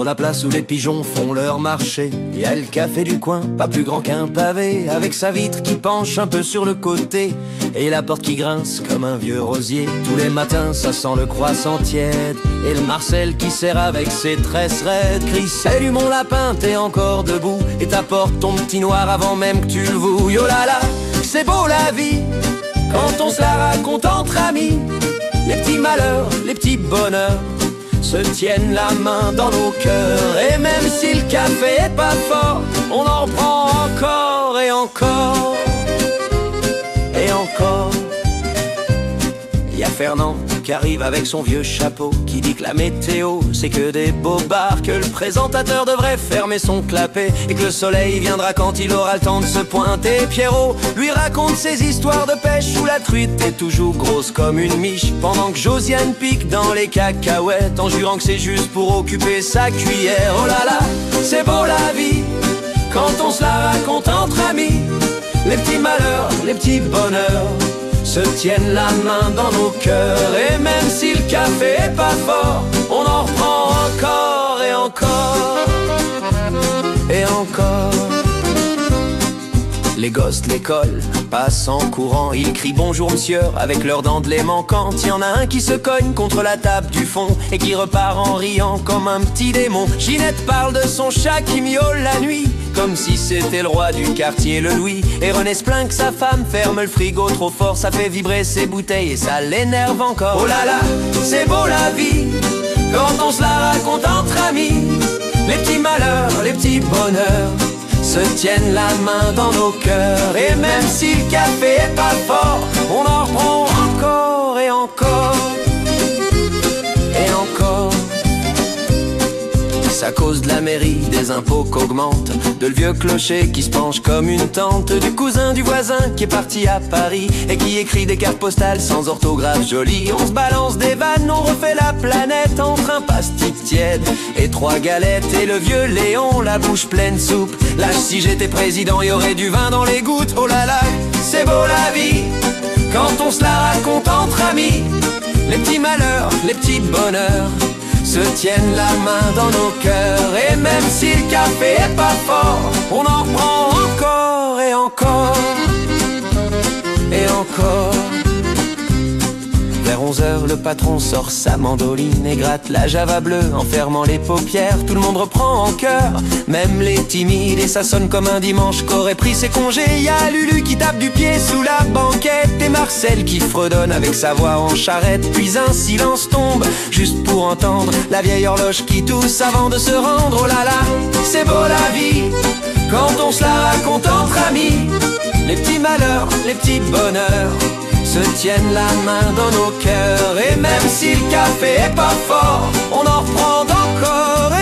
Sur la place où les pigeons font leur marché, il y a le café du coin, pas plus grand qu'un pavé, avec sa vitre qui penche un peu sur le côté, et la porte qui grince comme un vieux rosier. Tous les matins ça sent le croissant tiède, et le Marcel qui sert avec ses tresses raides crie: salut mon lapin, t'es encore debout, et t'apporte ton petit noir avant même que tu le vouilles. Oh là là, c'est beau la vie, quand on se la raconte entre amis. Les petits malheurs, les petits bonheurs se tiennent la main dans nos cœurs. Et même si le café est pas fort, on en reprend encore et encore et encore. Il y a Fernand qui arrive avec son vieux chapeau, qui dit que la météo c'est que des bobards, que le présentateur devrait fermer son clapet et que le soleil viendra quand il aura le temps de se pointer. Pierrot lui raconte ses histoires de pêche où la truite est toujours grosse comme une miche, pendant que Josiane pique dans les cacahuètes en jurant que c'est juste pour occuper sa cuillère. Oh là là, c'est beau la vie, quand on se la raconte entre amis. Les petits malheurs, les petits bonheurs se tiennent la main dans nos cœurs. Et même si le café est pas fort, on en reprend encore et encore et encore. Les gosses de l'école passent en courant, ils crient bonjour monsieur avec leurs dents de lait manquantes. Il y en a un qui se cogne contre la table du fond et qui repart en riant comme un petit démon. Ginette parle de son chat qui miaule la nuit comme si c'était le roi du quartier, le Louis. Et René se plaint que sa femme ferme le frigo trop fort, ça fait vibrer ses bouteilles et ça l'énerve encore. Oh là là, c'est beau la vie, quand on se la raconte entre amis. Les petits malheurs, les petits bonheurs se tiennent la main dans nos cœurs. Et même si le café est pas fort, on en reprend encore et encore et encore. C'est à cause de la mairie, des impôts qu'augmentent, de le vieux clocher qui se penche comme une tante, du cousin du voisin qui est parti à Paris et qui écrit des cartes postales sans orthographe jolie. On se balance des vannes, on refait la planète entre un pastis tiède et 3 galettes. Et le vieux Léon, la bouche pleine de soupe, lâche: si j'étais président, y aurait du vin dans les gouttes. Oh là là, c'est beau la vie, quand on se la raconte entre amis. Les petits malheurs, les petits bonheurs se tiennent la main dans nos cœurs. Et même si le café est pas fort, on en reprend encore et encore et encore. Vers 11h, le patron sort sa mandoline et gratte la java bleue en fermant les paupières. Tout le monde reprend en chœur, même les timides, et ça sonne comme un dimanche qu'aurait pris ses congés. Y a Lulu qui tape du pied sous la banquette et Marcel qui fredonne avec sa voix en charrette. Puis un silence tombe, juste pour entendre la vieille horloge qui tousse avant de se rendre. Oh là là, c'est beau la vie, quand on se la raconte entre amis. Les petits malheurs, les petits bonheurs se tiennent la main dans nos cœurs. Et même si le café est pas fort, on en reprend encore